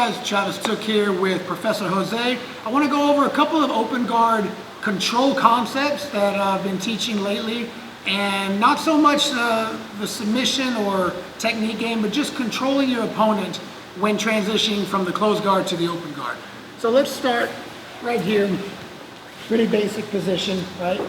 guys, Travis Tooke here with Professor Jose. I want to go over a couple of open guard control concepts that I've been teaching lately, and not so much the submission or technique game, but just controlling your opponent when transitioning from the closed guard to the open guard. So let's start right here, pretty basic position, right?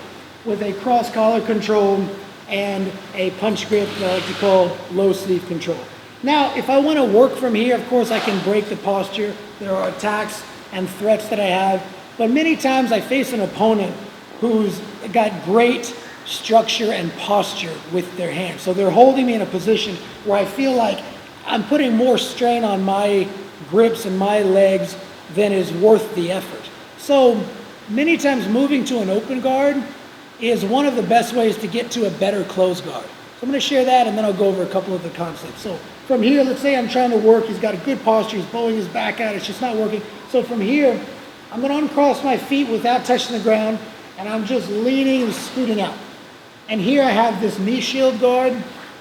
With a cross collar control and a punch grip that I like to call low sleeve control. Now, if I want to work from here, of course I can break the posture. There are attacks and threats that I have, but many times I face an opponent who's got great structure and posture with their hands. So they're holding me in a position where I feel like I'm putting more strain on my grips and my legs than is worth the effort. So many times moving to an open guard is one of the best ways to get to a better closed guard. So I'm going to share that, and then I'll go over a couple of the concepts. So from here, let's say I'm trying to work, he's got a good posture, he's bowling his back out, it's just not working. So from here, I'm going to uncross my feet without touching the ground, and I'm just leaning and scooting out. And here I have this knee shield guard,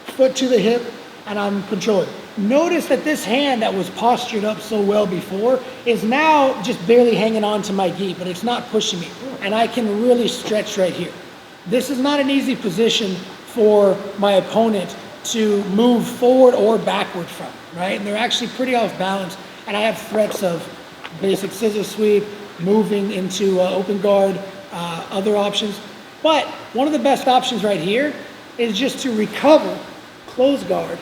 foot to the hip, and I'm controlling. Notice that this hand that was postured up so well before is now just barely hanging on to my gi, but it's not pushing me. And I can really stretch right here. This is not an easy position for my opponent to move forward or backward from, right? And they're actually pretty off balance. And I have threats of basic scissor sweep, moving into open guard, other options. But one of the best options right here is just to recover closed guard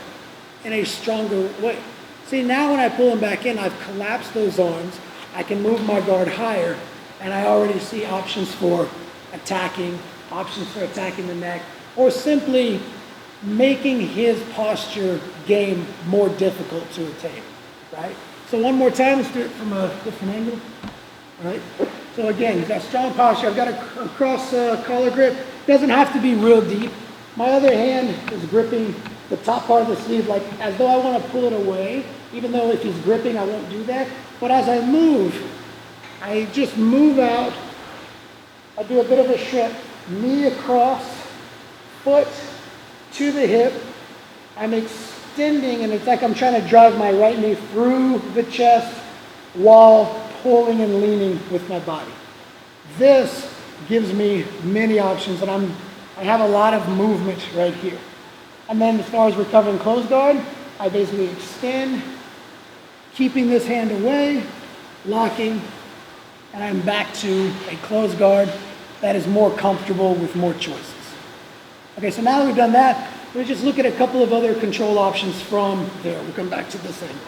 in a stronger way. See, now when I pull them back in, I've collapsed those arms. I can move my guard higher, and I already see options for attacking the neck, or simply making his posture game more difficult to attain, right? So one more time, let's do it from a different angle, all right? So again, you've got strong posture. I've got a cross collar grip. Doesn't have to be real deep. My other hand is gripping the top part of the sleeve, like as though I want to pull it away, even though if he's gripping, I won't do that. But as I move, I just move out. I do a bit of a shift, knee across, foot to the hip. I'm extending, and it's like I'm trying to drive my right knee through the chest while pulling and leaning with my body. This gives me many options, and I have a lot of movement right here. And then as far as recovering closed guard, I basically extend, keeping this hand away, locking, and I'm back to a closed guard that is more comfortable with more choices. Okay, so now that we've done that, we'll just look at a couple of other control options from there. We'll come back to this angle,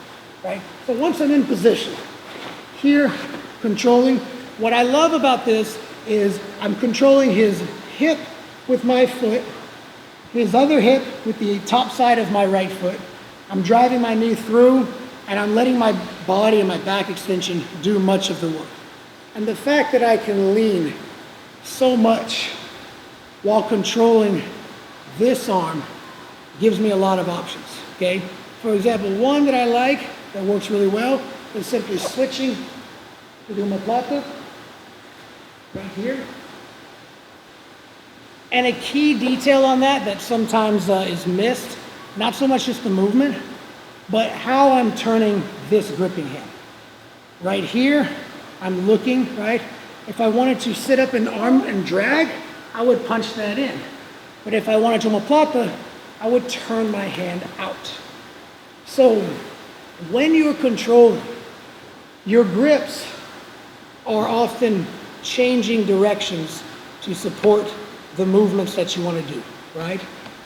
right? So once I'm in position, here, controlling, what I love about this is I'm controlling his hip with my foot, his other hip with the top side of my right foot. I'm driving my knee through, and I'm letting my body and my back extension do much of the work. And the fact that I can lean so much while controlling this arm gives me a lot of options, okay? For example, one that I like that works really well is simply switching to the omoplata right here. And a key detail on that sometimes is missed, not so much just the movement, but how I'm turning this gripping hand. Right here, I'm looking, right? If I wanted to sit up and arm and drag, I would punch that in. But if I wanted to omoplata, I would turn my hand out. So when you're controlling, your grips are often changing directions to support the movements that you want to do, right?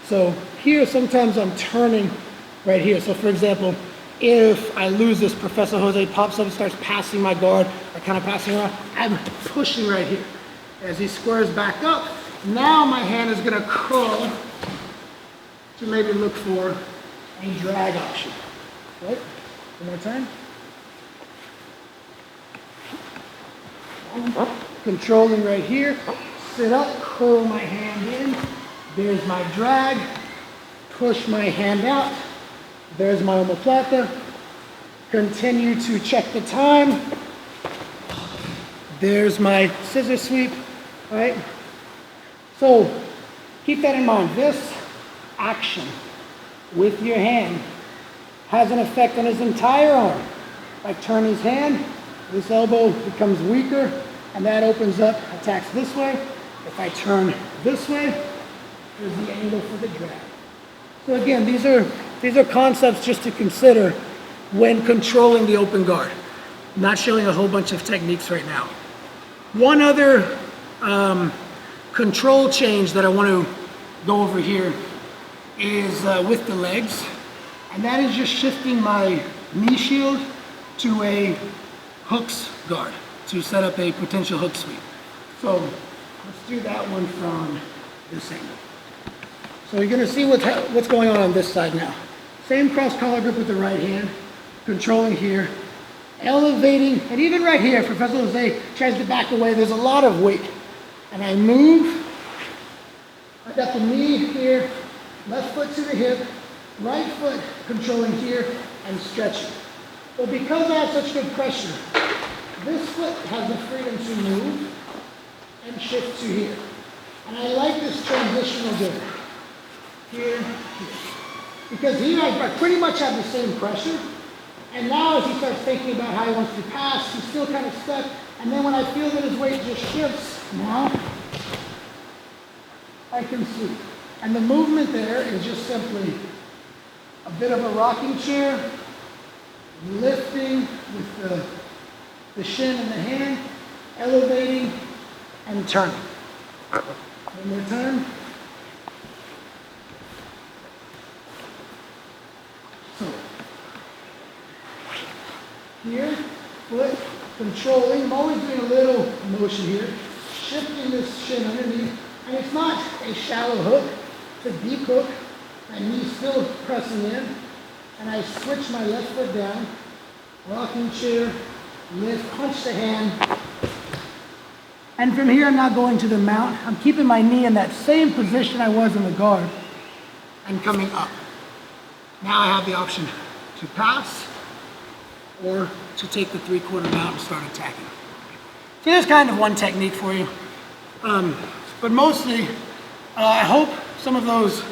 So here, sometimes I'm turning right here. So for example, if I lose this, Professor Jose pops up and starts passing my guard, or kind of passing around, I'm pushing right here. As he squares back up, now my hand is going to curl to maybe look for a drag option, right? One more time. Controlling right here, sit up, curl my hand in, there's my drag, push my hand out, there's my omoplata, continue to check the time, there's my scissor sweep, right? So keep that in mind. This action with your hand has an effect on his entire arm. I turn his hand, this elbow becomes weaker, and that opens up, attacks this way. If I turn this way, there's the angle for the drag. So again, these are concepts just to consider when controlling the open guard. I'm not showing a whole bunch of techniques right now. One other control change that I want to go over here is with the legs, and that is just shifting my knee shield to a hooks guard to set up a potential hook sweep. So let's do that one from this angle. So you're going to see what's going on this side now. Same cross collar grip with the right hand, controlling here, elevating, and even right here, if Professor Jose tries to back away, there's a lot of weight. And I move, I got the knee here, left foot to the hip, right foot controlling here and stretching. But because I have such good pressure, this foot has the freedom to move and shift to here. And I like this transitional grip. Here, here. Because here I pretty much have the same pressure. And now as he starts thinking about how he wants to pass, he's still kind of stuck. And then when I feel that his weight just shifts, now I can sweep. And the movement there is just simply a bit of a rocking chair, lifting with the shin and the hand, elevating and turning. One more time. So, here, foot, controlling. I'm always doing a little motion here, shifting this shin underneath. And it's not a shallow hook, it's a deep hook. My knee's still pressing in. And I switch my left foot down, rocking chair, lift, punch the hand. And from here, I'm not going to the mount. I'm keeping my knee in that same position I was in the guard and coming up. Now I have the option to pass or to take the 3/4 mount and start attacking. So there's kind of one technique for you. But mostly, I hope some of those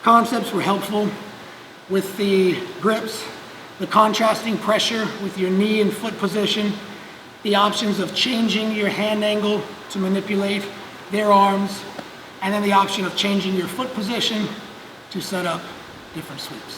concepts were helpful with the grips, the contrasting pressure with your knee and foot position, the options of changing your hand angle to manipulate their arms, and then the option of changing your foot position to set up different sweeps.